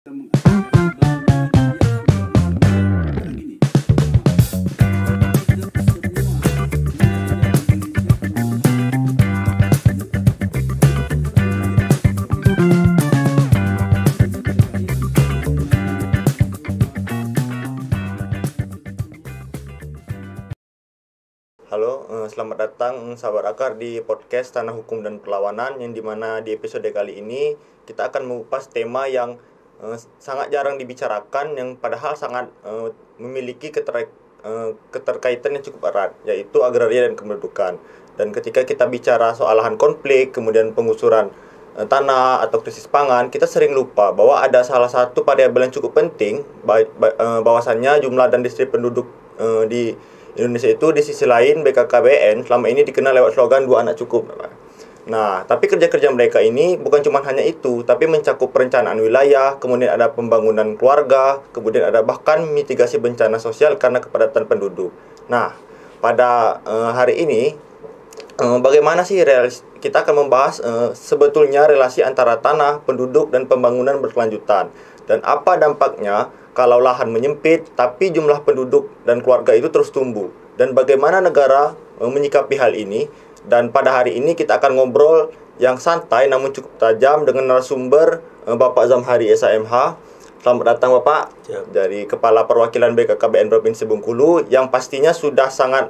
Halo, selamat datang sahabat Akar di podcast Tanah Hukum dan Perlawanan, yang dimana di episode kali ini kita akan mengupas tema yang sangat jarang dibicarakan, yang padahal sangat memiliki keterkaitan yang cukup erat, yaitu agraria dan kependudukan. Dan ketika kita bicara soal lahan konflik, kemudian pengusuran tanah atau krisis pangan, kita sering lupa bahwa ada salah satu variabel yang cukup penting, bahwasannya jumlah dan distribusi penduduk di Indonesia itu di sisi lain BKKBN selama ini dikenal lewat slogan 2 anak cukup. Nah, tapi kerja-kerja mereka ini bukan cuma hanya itu, tapi mencakup perencanaan wilayah, kemudian ada pembangunan keluarga, kemudian ada bahkan mitigasi bencana sosial karena kepadatan penduduk. Nah, pada hari ini bagaimana sih kita akan membahas sebetulnya relasi antara tanah, penduduk, dan pembangunan berkelanjutan, dan apa dampaknya kalau lahan menyempit tapi jumlah penduduk dan keluarga itu terus tumbuh, dan bagaimana negara menyikapi hal ini. Dan pada hari ini kita akan ngobrol yang santai namun cukup tajam dengan narasumber Bapak Zamhari SHMH. Selamat datang Bapak. Dari Kepala Perwakilan BKKBN Provinsi Bengkulu, yang pastinya sudah sangat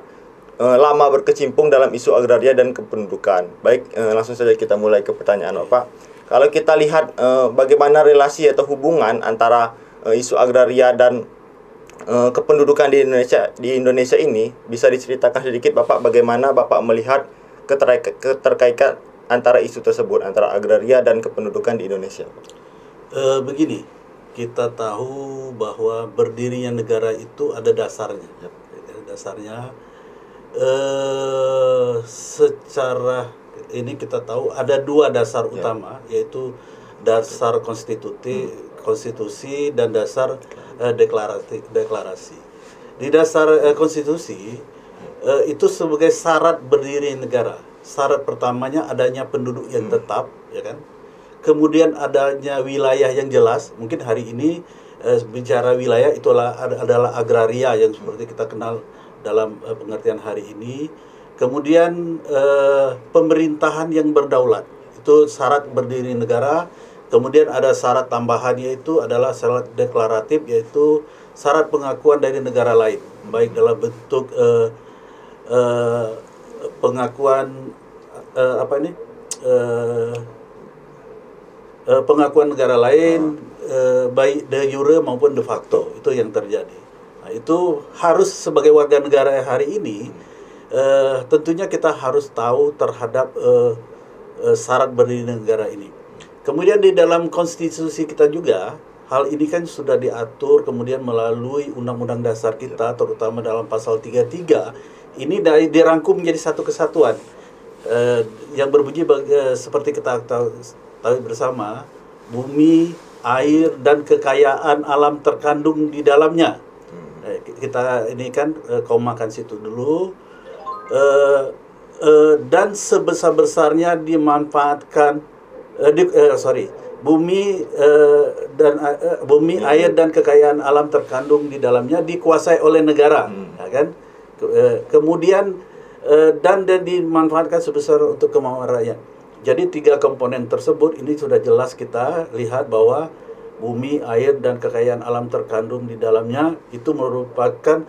lama berkecimpung dalam isu agraria dan kependudukan. Baik, langsung saja kita mulai ke pertanyaan Bapak. Kalau kita lihat bagaimana relasi atau hubungan antara isu agraria dan kependudukan di Indonesia ini, bisa diceritakan sedikit Bapak bagaimana Bapak melihat keterkaitan antara isu tersebut, antara agraria dan kependudukan di Indonesia? Begini, kita tahu bahwa berdirinya negara itu ada dasarnya. Dasarnya secara ini kita tahu ada 2 dasar utama, yaitu dasar konstitusi dan dasar deklarasi. Di dasar konstitusi itu sebagai syarat berdiri negara. Syarat pertamanya adanya penduduk yang tetap, ya kan? Kemudian adanya wilayah yang jelas. Mungkin hari ini bicara wilayah itulah adalah agraria yang seperti kita kenal dalam pengertian hari ini. Kemudian pemerintahan yang berdaulat, itu syarat berdiri negara. Kemudian ada syarat tambahan, yaitu adalah syarat deklaratif, yaitu syarat pengakuan dari negara lain, baik dalam bentuk pengakuan pengakuan negara lain, baik de jure maupun de facto. Itu yang terjadi. Nah, itu harus sebagai warga negara hari ini, tentunya kita harus tahu terhadap syarat berdiri negara ini. Kemudian di dalam konstitusi kita juga, hal ini kan sudah diatur kemudian melalui Undang-Undang Dasar kita, terutama dalam pasal 33, ini dirangkum menjadi satu kesatuan yang berbunyi seperti kita tahu bersama, bumi, air, dan kekayaan alam terkandung di dalamnya. Kita ini kan komakan situ dulu, dan sebesar-besarnya dimanfaatkan bumi, air, dan kekayaan alam terkandung di dalamnya dikuasai oleh negara, ya kan? Kemudian dan dimanfaatkan sebesar untuk kemauan rakyat. Jadi 3 komponen tersebut ini sudah jelas kita lihat bahwa bumi, air, dan kekayaan alam terkandung di dalamnya itu merupakan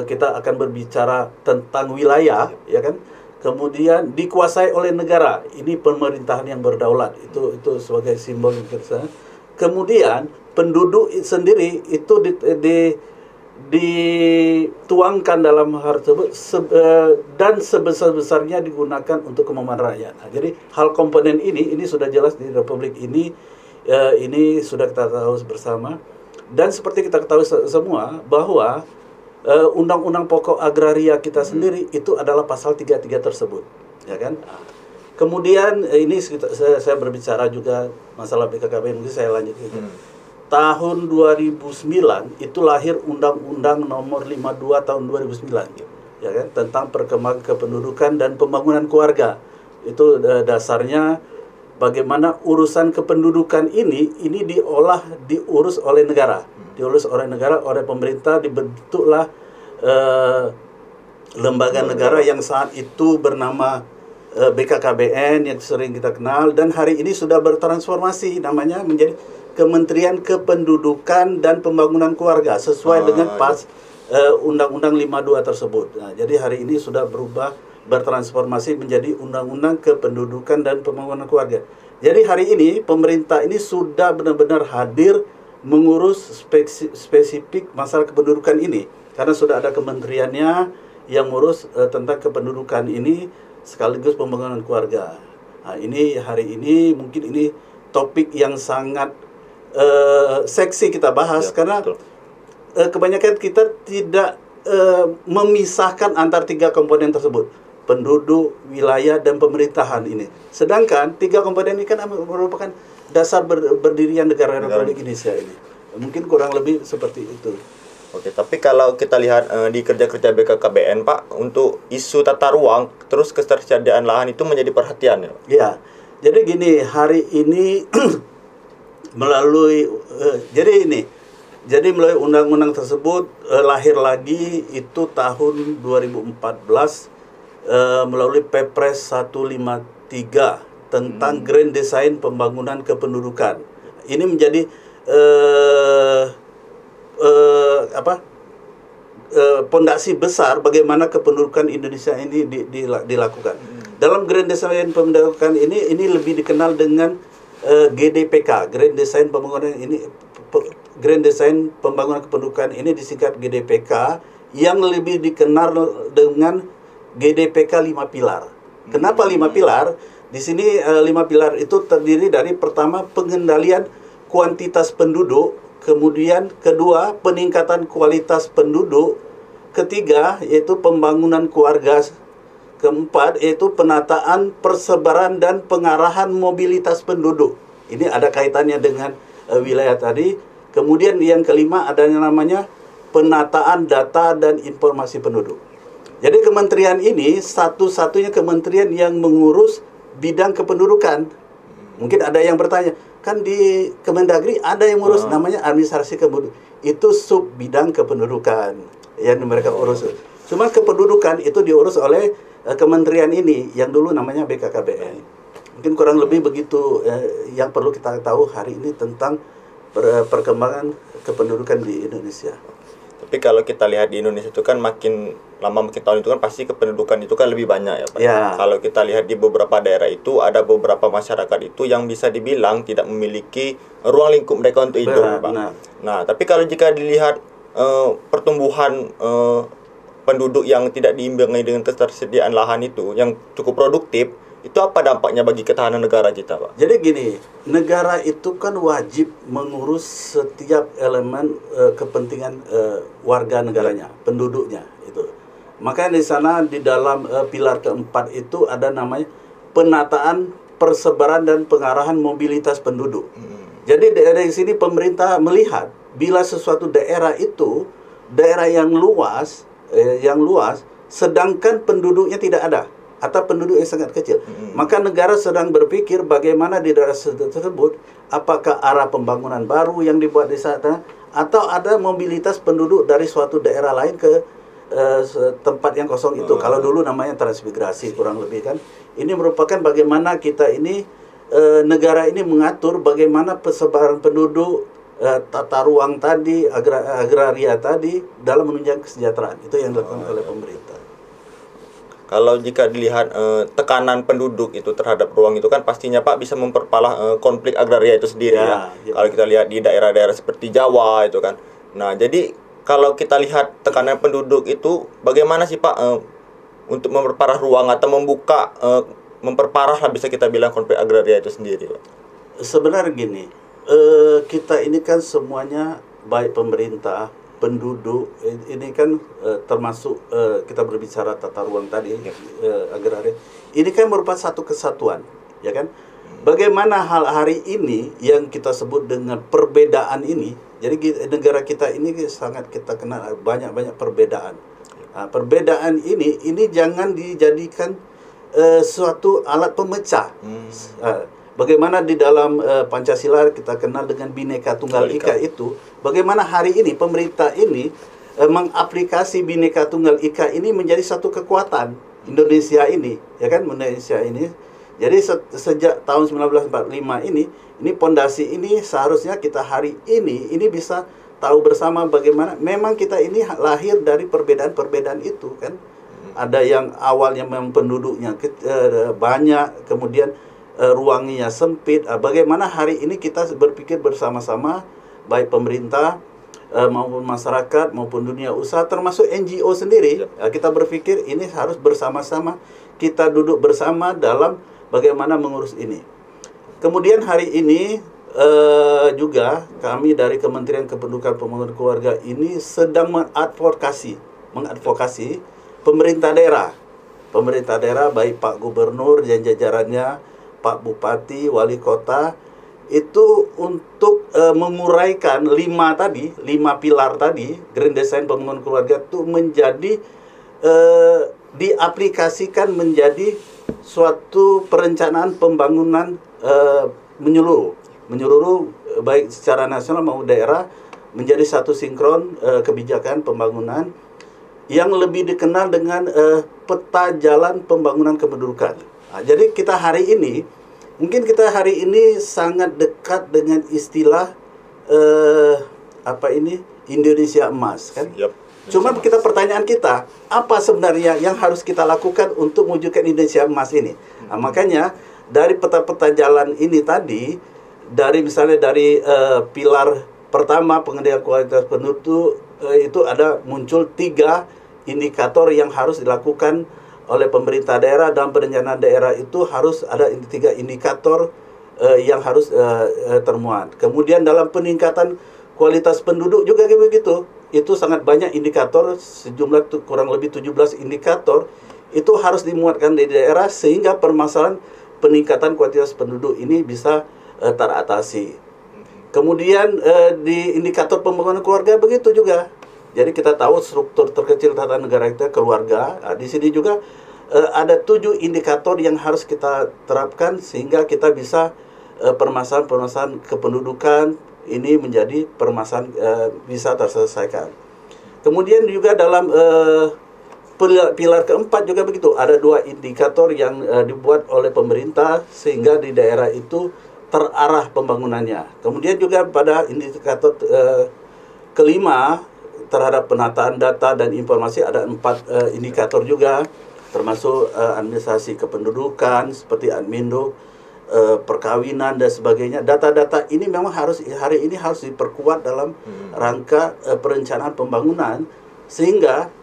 kita akan berbicara tentang wilayah, ya kan? Kemudian dikuasai oleh negara, ini pemerintahan yang berdaulat, itu sebagai simbol kita. Kemudian penduduk sendiri itu dituangkan dalam hal tersebut dan sebesar-besarnya digunakan untuk kemauan rakyat. Nah, jadi hal komponen ini sudah jelas di Republik ini sudah kita tahu bersama. Dan seperti kita ketahui semua bahwa Undang-Undang Pokok Agraria kita sendiri itu adalah pasal 33 tersebut, ya kan? Kemudian ini saya berbicara juga masalah BKKBN, mungkin saya lanjut gitu. Tahun 2009 itu lahir Undang-Undang Nomor 52 Tahun 2009, ya kan, tentang perkembangan kependudukan dan pembangunan keluarga. Itu dasarnya bagaimana urusan kependudukan ini diurus oleh negara. Diurus oleh negara, oleh pemerintah, dibentuklah lembaga negara yang saat itu bernama BKKBN yang sering kita kenal, dan hari ini sudah bertransformasi namanya menjadi Kementerian Kependudukan dan Pembangunan Keluarga sesuai dengan Undang-Undang 52 tersebut. Nah, jadi hari ini sudah bertransformasi menjadi Undang-Undang Kependudukan dan Pembangunan Keluarga. Jadi hari ini pemerintah ini sudah benar-benar hadir mengurus spesifik masalah kependudukan ini, karena sudah ada kementeriannya yang mengurus tentang kependudukan ini sekaligus pembangunan keluarga. Nah, ini hari ini mungkin ini topik yang sangat seksi kita bahas, karena kebanyakan kita tidak memisahkan antar tiga komponen tersebut, penduduk, wilayah, dan pemerintahan ini. Sedangkan tiga komponen ini kan merupakan dasar berdirian negara Republik Indonesia ini. Mungkin kurang lebih seperti itu. Oke, tapi kalau kita lihat di kerja-kerja BKKBN, Pak, untuk isu tata ruang terus ketersediaan lahan itu menjadi perhatian ya? Ya, jadi gini, hari ini melalui melalui undang-undang tersebut lahir lagi itu tahun 2014 melalui Perpres 153 tentang Grand Design Pembangunan Kependudukan. Ini menjadi pondasi besar bagaimana kependudukan Indonesia ini dilakukan. Dalam Grand Design Pembangunan ini lebih dikenal dengan GDPK, Grand Design Pembangunan Grand Design Pembangunan Kependudukan ini disingkat GDPK, yang lebih dikenal dengan GDPK 5 pilar. Kenapa 5 pilar? Di sini 5 pilar itu terdiri dari pertama pengendalian kuantitas penduduk, kemudian kedua peningkatan kualitas penduduk, ketiga yaitu pembangunan keluarga, keempat yaitu penataan persebaran dan pengarahan mobilitas penduduk. Ini ada kaitannya dengan wilayah tadi. Kemudian yang kelima ada yang namanya penataan data dan informasi penduduk. Jadi kementerian ini satu-satunya kementerian yang mengurus bidang kependudukan. Mungkin ada yang bertanya, kan di Kemendagri ada yang ngurus namanya administrasi kependudukan. Itu sub bidang kependudukan yang mereka urus. Cuma kependudukan itu diurus oleh kementerian ini yang dulu namanya BKKBN. Mungkin kurang lebih begitu yang perlu kita tahu hari ini tentang perkembangan kependudukan di Indonesia. Tapi kalau kita lihat di Indonesia itu kan makin lama makin tahun itu kan pasti kependudukan itu kan lebih banyak ya, Pak. Ya. Kalau kita lihat di beberapa daerah itu ada beberapa masyarakat itu yang bisa dibilang tidak memiliki ruang lingkup mereka untuk hidup, Pak. Nah, tapi kalau jika dilihat pertumbuhan penduduk yang tidak diimbangi dengan ketersediaan lahan itu yang cukup produktif, itu apa dampaknya bagi ketahanan negara kita, Pak? Jadi gini, negara itu kan wajib mengurus setiap elemen kepentingan warga negaranya, penduduknya itu. Maka di sana di dalam pilar keempat itu ada namanya penataan persebaran dan pengarahan mobilitas penduduk. Jadi dari sini pemerintah melihat bila sesuatu daerah itu daerah yang luas, sedangkan penduduknya tidak ada atau penduduk yang sangat kecil, maka negara sedang berpikir bagaimana di daerah tersebut apakah arah pembangunan baru yang dibuat di sana atau ada mobilitas penduduk dari suatu daerah lain ke tempat yang kosong itu. Kalau dulu namanya transmigrasi kurang lebih kan. Ini merupakan bagaimana kita ini negara ini mengatur bagaimana persebaran penduduk, tata ruang tadi, agraria tadi dalam menunjang kesejahteraan. Itu yang dilakukan oleh pemerintah. Kalau jika dilihat tekanan penduduk itu terhadap ruang itu kan pastinya, Pak, bisa memperparah konflik agraria itu sendiri ya. Kalau kita lihat di daerah-daerah seperti Jawa itu kan. Nah, jadi kalau kita lihat tekanan penduduk itu bagaimana sih, Pak, untuk memperparah ruang atau memperparah lah bisa kita bilang konflik agraria itu sendiri, Pak? Sebenarnya gini, kita ini kan semuanya baik pemerintah, penduduk, ini kan termasuk kita berbicara tata ruang tadi, agraria. Ini kan merupakan satu kesatuan, ya kan? Bagaimana hal hari ini yang kita sebut dengan perbedaan ini, jadi negara kita ini sangat kita kenal banyak-banyak perbedaan. Nah, perbedaan ini jangan dijadikan suatu alat pemecah. bagaimana di dalam Pancasila kita kenal dengan Bhinneka Tunggal Ika itu, bagaimana hari ini pemerintah ini mengaplikasi Bhinneka Tunggal Ika ini menjadi satu kekuatan Indonesia ini, ya kan, Indonesia ini. Jadi sejak tahun 1945 ini pondasi ini seharusnya kita hari ini bisa tahu bersama bagaimana memang kita ini lahir dari perbedaan-perbedaan itu kan. Ada yang awalnya memang penduduknya banyak, kemudian ruangnya sempit. Bagaimana hari ini kita berpikir bersama-sama, baik pemerintah maupun masyarakat maupun dunia usaha termasuk NGO sendiri. Kita berpikir ini harus bersama-sama, kita duduk bersama dalam bagaimana mengurus ini. Kemudian hari ini juga kami dari Kementerian Kependudukan Pembangunan Keluarga ini sedang mengadvokasi pemerintah daerah baik Pak Gubernur dan jajarannya, Pak Bupati, Wali Kota itu untuk menguraikan 5 pilar tadi Grand Design Pembangunan Keluarga itu menjadi diaplikasikan menjadi suatu perencanaan pembangunan menyeluruh baik secara nasional maupun daerah menjadi satu sinkron kebijakan pembangunan yang lebih dikenal dengan peta jalan pembangunan kependudukan. Jadi kita hari ini sangat dekat dengan istilah Indonesia Emas kan? Yep. Cuma pertanyaan kita, apa sebenarnya yang harus kita lakukan untuk mewujudkan Indonesia Emas ini? Makanya dari peta-peta jalan ini tadi, misalnya dari pilar pertama pengendalian kualitas penduduk itu ada muncul 3 indikator yang harus dilakukan oleh pemerintah daerah. Dalam perencanaan daerah itu harus ada 3 indikator yang harus termuat. Kemudian dalam peningkatan kualitas penduduk juga begitu. Itu sangat banyak indikator, sejumlah kurang lebih 17 indikator itu harus dimuatkan di daerah sehingga permasalahan peningkatan kualitas penduduk ini bisa teratasi. Kemudian di indikator pembangunan keluarga begitu juga. Jadi kita tahu struktur terkecil tata negara kita keluarga. Di sini juga ada 7 indikator yang harus kita terapkan sehingga kita bisa permasalahan kependudukan ini menjadi permasalahan bisa terselesaikan. Kemudian juga dalam pilar keempat juga begitu. Ada 2 indikator yang dibuat oleh pemerintah sehingga di daerah itu terarah pembangunannya. Kemudian juga pada indikator kelima terhadap penataan data dan informasi ada 4 indikator juga, termasuk administrasi kependudukan seperti Admindo, perkawinan dan sebagainya. Data-data ini memang hari ini harus diperkuat dalam rangka perencanaan pembangunan sehingga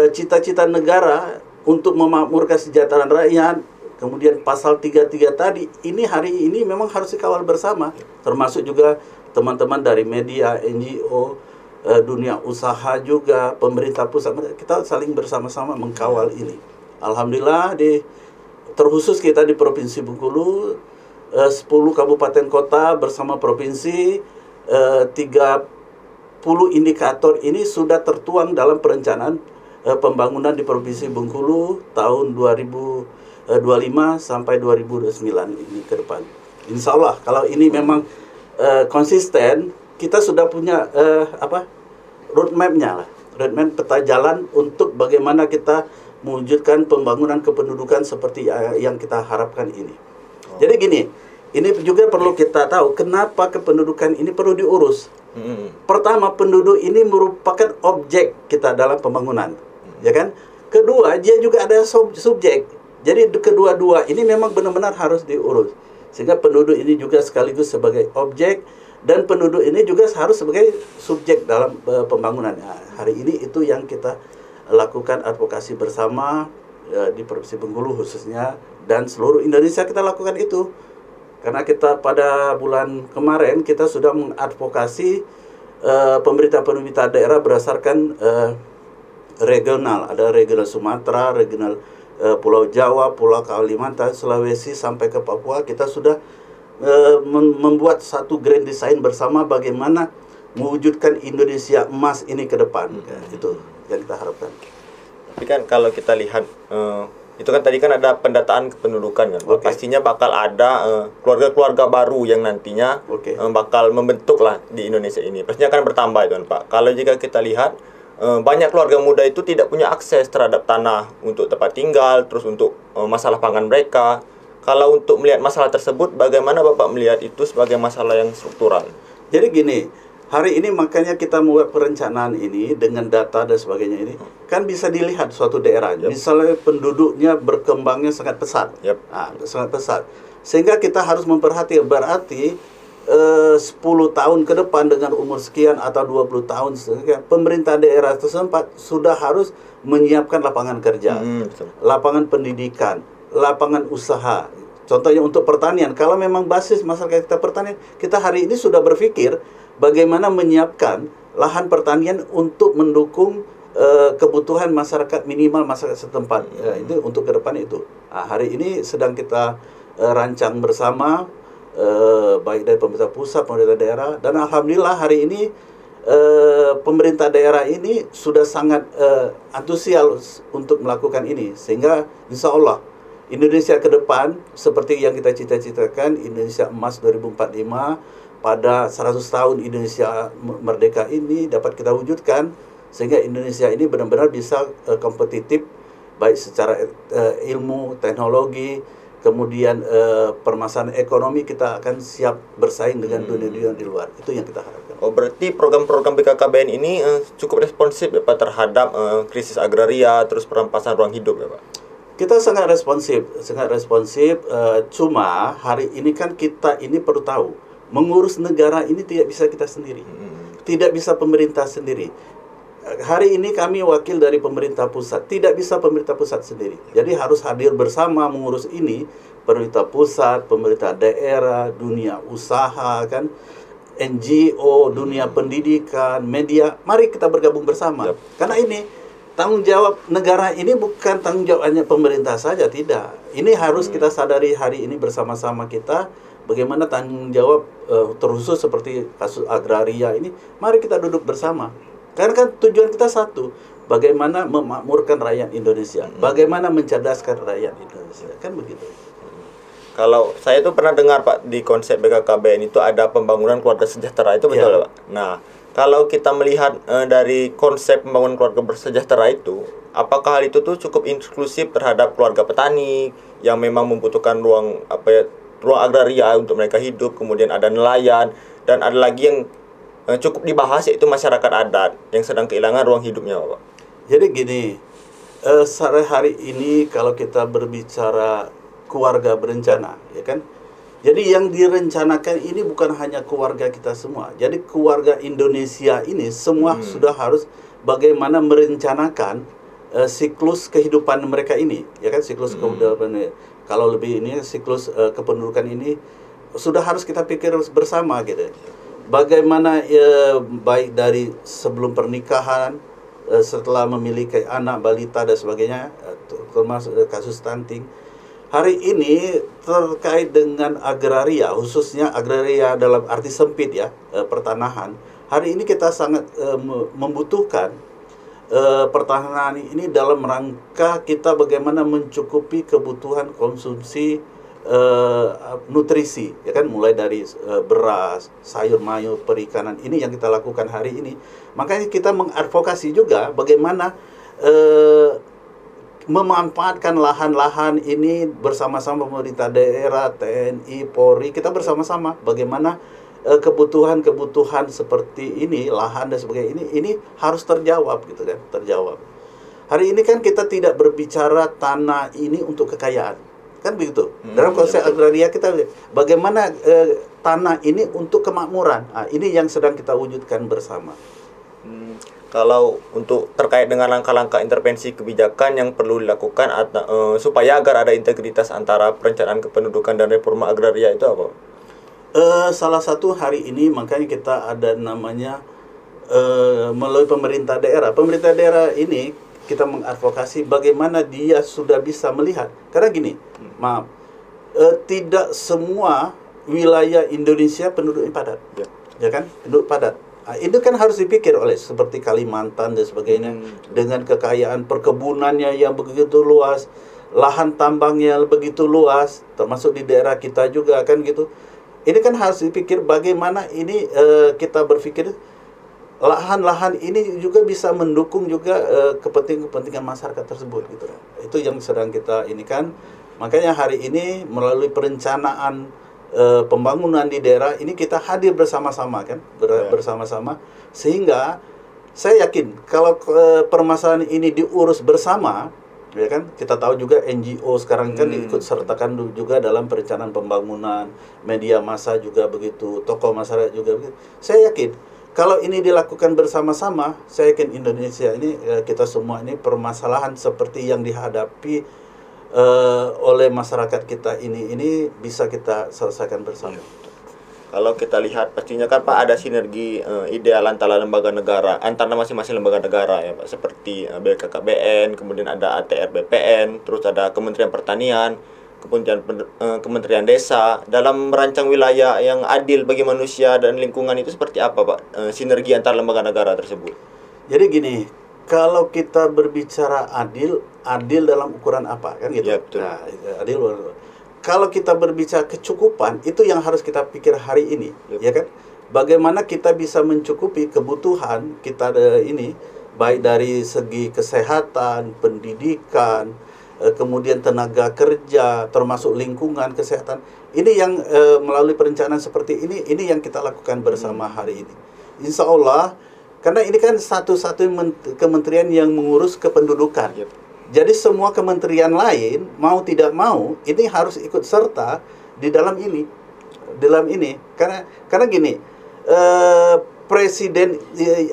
cita-cita negara untuk memakmurkan kesejahteraan rakyat, kemudian pasal 33 tadi ini hari ini memang harus dikawal bersama, termasuk juga teman-teman dari media, NGO, dunia usaha juga, pemerintah pusat, kita saling bersama-sama mengkawal ini. Alhamdulillah terkhusus kita di Provinsi Bengkulu 10 kabupaten kota bersama provinsi 30 indikator ini sudah tertuang dalam perencanaan pembangunan di Provinsi Bengkulu tahun 2025 sampai 2029 ini ke depan. Insya Allah kalau ini memang konsisten, kita sudah punya roadmap-nya lah, roadmap peta jalan untuk bagaimana kita mewujudkan pembangunan kependudukan seperti yang kita harapkan ini. Jadi gini, ini juga perlu kita tahu kenapa kependudukan ini perlu diurus. Pertama, penduduk ini merupakan objek kita dalam pembangunan, ya kan? Kedua, dia juga ada subjek. Jadi kedua-dua ini memang benar-benar harus diurus. Sehingga penduduk ini juga sekaligus sebagai objek dan penduduk ini juga harus sebagai subjek dalam pembangunan. Hari ini itu yang kita lakukan advokasi bersama di Provinsi Bengkulu khususnya dan seluruh Indonesia kita lakukan itu. Karena kita pada bulan kemarin kita sudah mengadvokasi pemerintah daerah berdasarkan regional. Ada regional Sumatera, regional Pulau Jawa, Pulau Kalimantan, Sulawesi sampai ke Papua. Kita sudah membuat satu grand design bersama bagaimana mewujudkan Indonesia Emas ini ke depan. Itu yang kita harapkan. Tapi kan kalau kita lihat Itu kan tadi kan ada pendataan kependudukan kan. Oke. Pastinya bakal ada keluarga-keluarga baru yang nantinya Oke. bakal membentuk lah di Indonesia ini. Pastinya akan bertambah itu kan Pak. Kalau jika kita lihat banyak keluarga muda itu tidak punya akses terhadap tanah untuk tempat tinggal, terus untuk masalah pangan mereka. Kalau untuk melihat masalah tersebut, bagaimana Bapak melihat itu sebagai masalah yang struktural? Jadi gini, hari ini makanya kita membuat perencanaan ini dengan data dan sebagainya ini, kan bisa dilihat suatu daerah. Misalnya penduduknya berkembangnya sangat pesat. Sangat pesat. Sehingga kita harus memperhatikan, berarti 10 tahun ke depan dengan umur sekian atau 20 tahun sekian, pemerintah daerah tersebut sudah harus menyiapkan lapangan kerja, lapangan pendidikan, lapangan usaha. Contohnya untuk pertanian, kalau memang basis masyarakat kita pertanian, kita hari ini sudah berpikir bagaimana menyiapkan lahan pertanian untuk mendukung kebutuhan masyarakat minimal masyarakat setempat. Itu untuk ke depan itu. Hari ini sedang kita rancang bersama, baik dari pemerintah pusat, pemerintah daerah, dan alhamdulillah hari ini pemerintah daerah ini sudah sangat antusias untuk melakukan ini, sehingga insya Allah Indonesia ke depan seperti yang kita cita-citakan, Indonesia Emas 2045, pada 100 tahun Indonesia merdeka ini dapat kita wujudkan, sehingga Indonesia ini benar-benar bisa kompetitif baik secara ilmu, teknologi, kemudian permasalahan ekonomi, kita akan siap bersaing dengan dunia-dunia di luar. Itu yang kita harapkan. Oh, berarti program-program BKKBN ini cukup responsif ya Pak terhadap krisis agraria, terus perampasan ruang hidup ya Pak? Kita sangat responsif, cuma hari ini kan kita ini perlu tahu, mengurus negara ini tidak bisa kita sendiri. Tidak bisa pemerintah sendiri. Hari ini kami wakil dari pemerintah pusat, tidak bisa pemerintah pusat sendiri. Jadi harus hadir bersama mengurus ini, pemerintah pusat, pemerintah daerah, dunia usaha kan, NGO, dunia pendidikan, media. Mari kita bergabung bersama. Karena ini tanggung jawab negara ini bukan tanggung jawab hanya pemerintah saja, tidak. Ini harus kita sadari hari ini bersama-sama kita, bagaimana tanggung jawab terkhusus seperti kasus agraria ini, mari kita duduk bersama. Karena kan tujuan kita satu, bagaimana memakmurkan rakyat Indonesia, bagaimana mencerdaskan rakyat Indonesia, kan begitu. Kalau saya tuh pernah dengar Pak, di konsep BKKBN itu ada pembangunan keluarga sejahtera, itu betul ya Pak? Nah, kalau kita melihat dari konsep pembangunan keluarga bersejahtera itu, apakah hal itu tuh cukup inklusif terhadap keluarga petani yang memang membutuhkan ruang ruang agraria untuk mereka hidup, kemudian ada nelayan, dan ada lagi yang cukup dibahas yaitu masyarakat adat yang sedang kehilangan ruang hidupnya Pak? Jadi gini, sehari-hari ini kalau kita berbicara keluarga berencana, ya kan? Jadi yang direncanakan ini bukan hanya keluarga kita semua. Jadi keluarga Indonesia ini semua sudah harus bagaimana merencanakan siklus kehidupan mereka ini, ya kan, siklus kehidupan. Kalau lebih ini siklus kependudukan ini sudah harus kita pikir bersama gitu. Bagaimana baik dari sebelum pernikahan, setelah memiliki anak, balita dan sebagainya, termasuk kasus stunting. Hari ini terkait dengan agraria, khususnya agraria dalam arti sempit ya, pertanahan. Hari ini kita sangat membutuhkan pertahanan ini dalam rangka kita bagaimana mencukupi kebutuhan konsumsi nutrisi, ya kan, mulai dari beras, sayur mayur, perikanan. Ini yang kita lakukan hari ini. Makanya kita mengadvokasi juga bagaimana memanfaatkan lahan-lahan ini bersama-sama pemerintah daerah, TNI, Polri, kita bersama-sama bagaimana kebutuhan-kebutuhan seperti ini, lahan dan sebagainya ini harus terjawab gitu kan, terjawab. Hari ini kan kita tidak berbicara tanah ini untuk kekayaan, kan begitu. Dalam konsep agraria kita bagaimana tanah ini untuk kemakmuran. Ini yang sedang kita wujudkan bersama. Kalau untuk terkait dengan langkah-langkah intervensi kebijakan yang perlu dilakukan supaya agar ada integritas antara perencanaan kependudukan dan reforma agraria itu apa? Salah satu hari ini makanya kita ada namanya melalui pemerintah daerah. Pemerintah daerah ini kita mengadvokasi bagaimana dia sudah bisa melihat. Karena gini, tidak semua wilayah Indonesia penduduknya padat, ya kan? Penduduk padat. Itu kan harus dipikir oleh seperti Kalimantan dan sebagainya dengan kekayaan perkebunannya yang begitu luas, lahan tambangnya begitu luas, termasuk di daerah kita juga kan gitu. Ini kan harus dipikir bagaimana ini kita berpikir lahan-lahan ini juga bisa mendukung juga kepentingan masyarakat tersebut gitu. Itu yang sedang kita ini kan. Makanya hari ini melalui perencanaan pembangunan di daerah ini kita hadir bersama-sama kan, bersama-sama, sehingga saya yakin kalau permasalahan ini diurus bersama, ya kan, kita tahu juga NGO sekarang kan ikut sertakan juga dalam perencanaan pembangunan, media massa juga begitu, tokoh masyarakat juga begitu. Saya yakin kalau ini dilakukan bersama-sama, saya yakin Indonesia ini, kita semua ini permasalahan seperti yang dihadapi oleh masyarakat kita ini bisa kita selesaikan bersama. Kalau kita lihat pastinya kan Pak ada sinergi ideal antara lembaga negara, antara masing-masing lembaga negara ya Pak, seperti BKKBN, kemudian ada ATR BPN, terus ada Kementerian Pertanian, kemudian Kementerian Desa dalam merancang wilayah yang adil bagi manusia dan lingkungan. Itu seperti apa Pak sinergi antar lembaga negara tersebut? Jadi gini, kalau kita berbicara adil dalam ukuran apa kan gitu? Ya, betul. Nah, adil. Kalau kita berbicara kecukupan, itu yang harus kita pikir hari ini, ya kan? Bagaimana kita bisa mencukupi kebutuhan kita ini, baik dari segi kesehatan, pendidikan, kemudian tenaga kerja, termasuk lingkungan, kesehatan. Ini yang melalui perencanaan seperti ini yang kita lakukan bersama hari ini. Insya Allah, karena ini kan satu-satunya kementerian yang mengurus kependudukan. Jadi semua kementerian lain mau tidak mau ini harus ikut serta di dalam ini, karena gini, presiden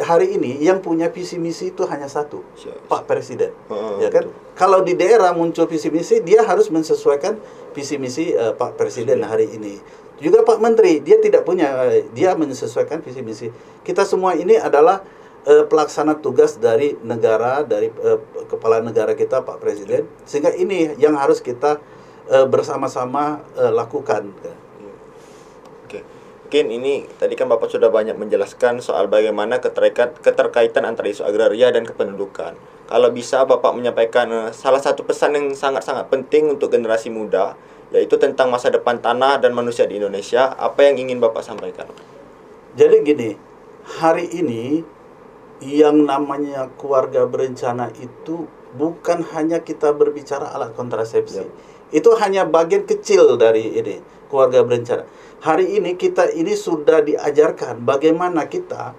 hari ini yang punya visi misi itu hanya satu, Pak Presiden, ya kan? Kalau di daerah muncul visi misi, dia harus mensesuaikan visi misi Pak Presiden hari ini. Juga Pak Menteri, dia tidak punya, dia menyesuaikan visi misi. Kita semua ini adalah pelaksana tugas dari negara, dari kepala negara kita Pak Presiden, sehingga ini yang harus kita bersama-sama lakukan. Oke. Mungkin ini tadi kan Bapak sudah banyak menjelaskan soal bagaimana keterkaitan antara isu agraria dan kependudukan. Kalau bisa Bapak menyampaikan salah satu pesan yang sangat-sangat penting untuk generasi muda, yaitu tentang masa depan tanah dan manusia di Indonesia, apa yang ingin Bapak sampaikan? Jadi gini, hari ini yang namanya keluarga berencana itu bukan hanya kita berbicara alat kontrasepsi. Itu hanya bagian kecil dari ini, keluarga berencana. Hari ini kita ini sudah diajarkan bagaimana kita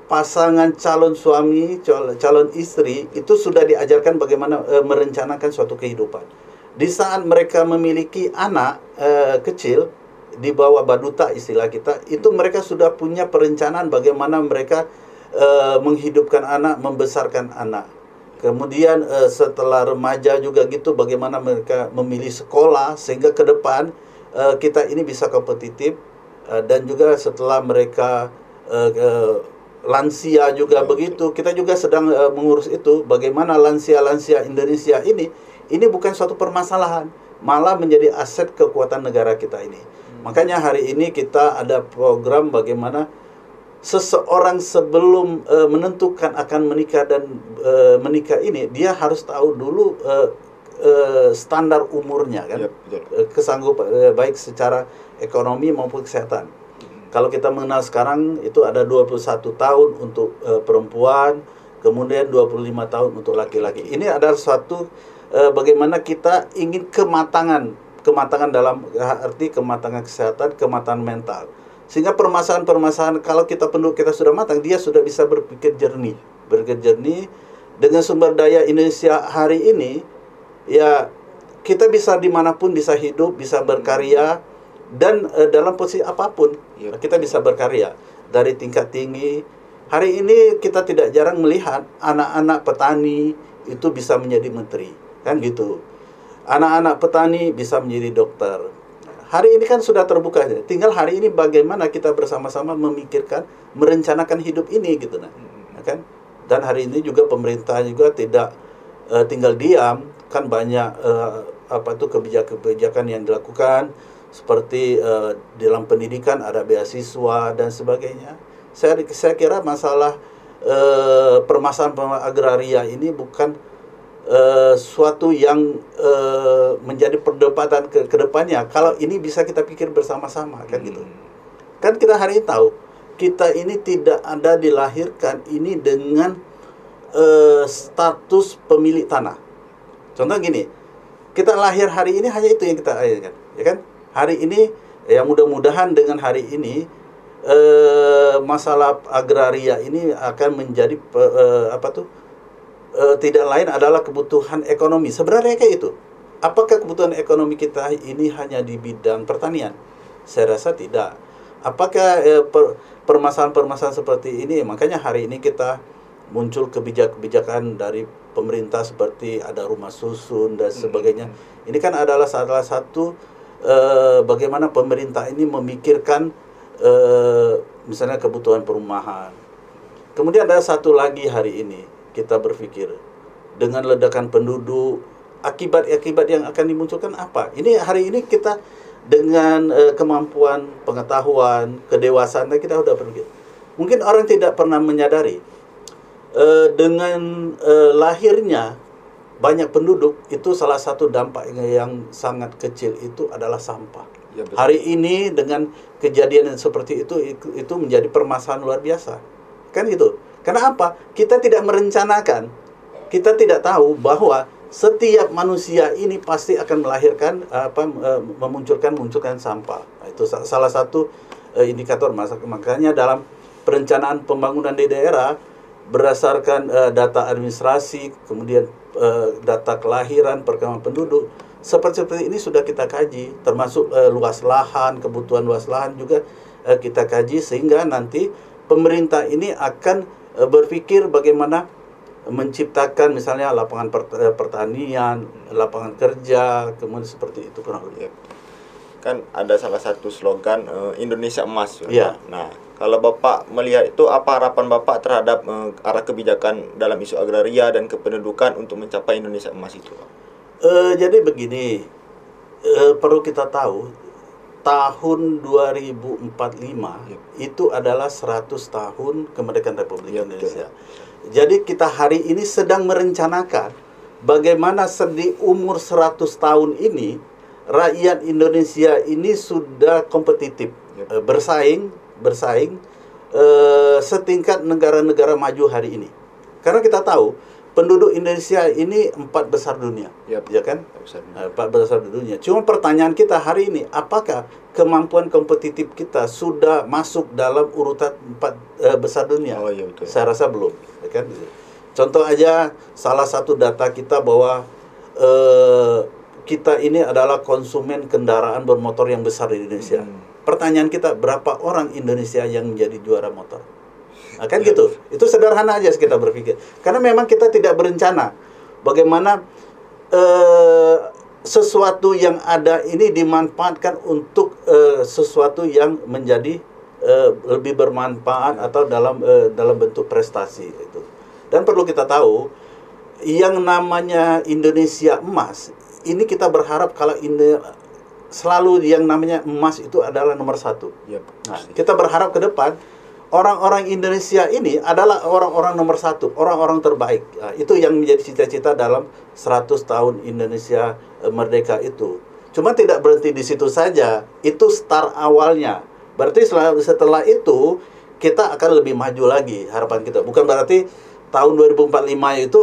pasangan calon suami, calon istri itu sudah diajarkan bagaimana merencanakan suatu kehidupan. Di saat mereka memiliki anak kecil di bawah baduta istilah kita, itu mereka sudah punya perencanaan bagaimana mereka menghidupkan anak, membesarkan anak. Kemudian setelah remaja juga gitu, bagaimana mereka memilih sekolah sehingga ke depan kita ini bisa kompetitif, dan juga setelah mereka lansia juga begitu, kita juga sedang mengurus itu, bagaimana lansia-lansia Indonesia ini bukan suatu permasalahan, malah menjadi aset kekuatan negara kita ini. Makanya hari ini kita ada program bagaimana seseorang sebelum menentukan akan menikah dan menikah ini, dia harus tahu dulu standar umurnya kan, kesanggupan baik secara ekonomi maupun kesehatan. Kalau kita mengenal sekarang itu ada 21 tahun untuk perempuan, kemudian 25 tahun untuk laki-laki. Ini adalah suatu bagaimana kita ingin kematangan dalam arti kematangan kesehatan, kematangan mental. Sehingga permasalahan-permasalahan kalau penduduk kita sudah matang, dia sudah bisa berpikir jernih dengan sumber daya Indonesia hari ini. Ya, kita bisa dimanapun bisa hidup, bisa berkarya, dan dalam posisi apapun kita bisa berkarya dari tingkat tinggi. Hari ini kita tidak jarang melihat anak-anak petani itu bisa menjadi menteri, kan gitu. Anak-anak petani bisa menjadi dokter. Hari ini kan sudah terbuka, tinggal hari ini bagaimana kita bersama-sama memikirkan, merencanakan hidup ini gitu kan. Dan hari ini juga pemerintah juga tidak tinggal diam, kan banyak kebijakan-kebijakan yang dilakukan, seperti dalam pendidikan ada beasiswa dan sebagainya. Saya kira masalah permasalahan agraria ini bukan suatu yang menjadi perdebatan ke depannya. Kalau ini bisa kita pikir bersama-sama kan gitu. Kan kita hari ini tahu kita ini tidak ada dilahirkan ini dengan status pemilik tanah. Contoh gini, kita lahir hari ini hanya itu yang kita lahirkan, ya kan? Hari ini ya mudah-mudahan dengan hari ini masalah agraria ini akan menjadi tidak lain adalah kebutuhan ekonomi. Sebenarnya kayak itu. Apakah kebutuhan ekonomi kita ini hanya di bidang pertanian? Saya rasa tidak. Apakah permasalahan-permasalahan seperti ini, makanya hari ini kita muncul kebijakan dari pemerintah seperti ada rumah susun dan sebagainya. Ini kan adalah salah satu bagaimana pemerintah ini memikirkan misalnya kebutuhan perumahan. Kemudian ada satu lagi hari ini kita berpikir dengan ledakan penduduk, akibat-akibat yang akan dimunculkan apa? Ini hari ini kita dengan kemampuan pengetahuan, kedewasaan kita sudah berpikir. Mungkin orang tidak pernah menyadari dengan lahirnya banyak penduduk itu salah satu dampak yang sangat kecil itu adalah sampah. Ya, hari ini dengan kejadian seperti itu menjadi permasalahan luar biasa. Kan gitu. Karena apa? Kita tidak merencanakan. Kita tidak tahu bahwa setiap manusia ini pasti akan melahirkan memunculkan sampah. Nah, itu salah satu indikator. Makanya dalam perencanaan pembangunan di daerah berdasarkan data administrasi, kemudian data kelahiran, perkembangan penduduk, seperti ini sudah kita kaji, termasuk luas lahan, kebutuhan luas lahan juga kita kaji, sehingga nanti pemerintah ini akan berpikir bagaimana menciptakan misalnya lapangan pertanian, lapangan kerja, kemudian seperti itu kurang lebih. Kan ada salah satu slogan Indonesia Emas. Ya. Nah, kalau Bapak melihat itu, apa harapan Bapak terhadap arah kebijakan dalam isu agraria dan kependudukan untuk mencapai Indonesia Emas itu, Pak? Jadi begini, perlu kita tahu, tahun 2045 itu adalah 100 tahun kemerdekaan Republik Indonesia. Jadi kita hari ini sedang merencanakan bagaimana di umur 100 tahun ini rakyat Indonesia ini sudah kompetitif, bersaing setingkat negara-negara maju hari ini. Karena kita tahu penduduk Indonesia ini 4 besar dunia, ya kan? 4 besar dunia. Cuma pertanyaan kita hari ini, apakah kemampuan kompetitif kita sudah masuk dalam urutan 4 besar dunia? Oh, iya, betul. Saya rasa belum, ya kan? Contoh aja, salah satu data kita bahwa kita ini adalah konsumen kendaraan bermotor yang besar di Indonesia. Pertanyaan kita, berapa orang Indonesia yang menjadi juara motor? Nah, kan gitu. Itu sederhana aja kita berpikir. Karena memang kita tidak berencana bagaimana sesuatu yang ada ini dimanfaatkan untuk sesuatu yang menjadi lebih bermanfaat atau dalam bentuk prestasi itu. Dan perlu kita tahu yang namanya Indonesia Emas ini kita berharap kalau ini selalu yang namanya emas itu adalah nomor 1. Nah, kita berharap ke depan orang-orang Indonesia ini adalah orang-orang nomor 1, orang-orang terbaik. Nah, itu yang menjadi cita-cita dalam 100 tahun Indonesia merdeka itu. Cuma tidak berhenti di situ saja. Itu start awalnya. Berarti setelah itu kita akan lebih maju lagi harapan kita. Bukan berarti tahun 2045 itu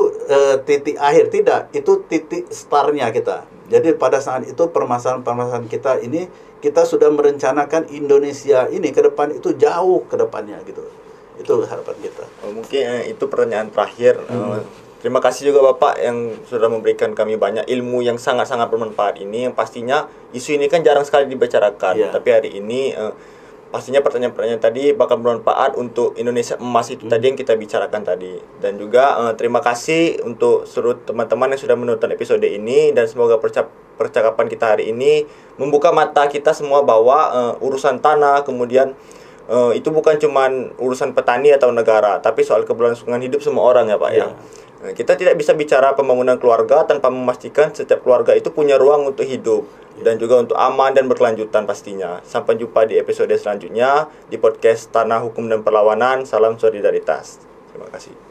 titik akhir, tidak. Itu titik startnya kita. Jadi pada saat itu permasalahan-permasalahan kita ini, kita sudah merencanakan Indonesia ini ke depan itu jauh ke depannya gitu. Itu harapan kita. Mungkin itu pertanyaan terakhir. Terima kasih juga Bapak yang sudah memberikan kami banyak ilmu yang sangat-sangat bermanfaat ini. Yang pastinya isu ini kan jarang sekali dibicarakan. Tapi hari ini pastinya pertanyaan-pertanyaan tadi bakal bermanfaat untuk Indonesia Emas itu tadi yang kita bicarakan tadi. Dan juga terima kasih untuk seluruh teman-teman yang sudah menonton episode ini. Dan semoga percakapan kita hari ini membuka mata kita semua bahwa urusan tanah kemudian itu bukan cuma urusan petani atau negara, tapi soal keberlangsungan hidup semua orang ya Pak ya. Kita tidak bisa bicara pembangunan keluarga tanpa memastikan setiap keluarga itu punya ruang untuk hidup dan juga untuk aman dan berkelanjutan pastinya. Sampai jumpa di episode selanjutnya di podcast Tanah Hukum dan Perlawanan. Salam solidaritas. Terima kasih.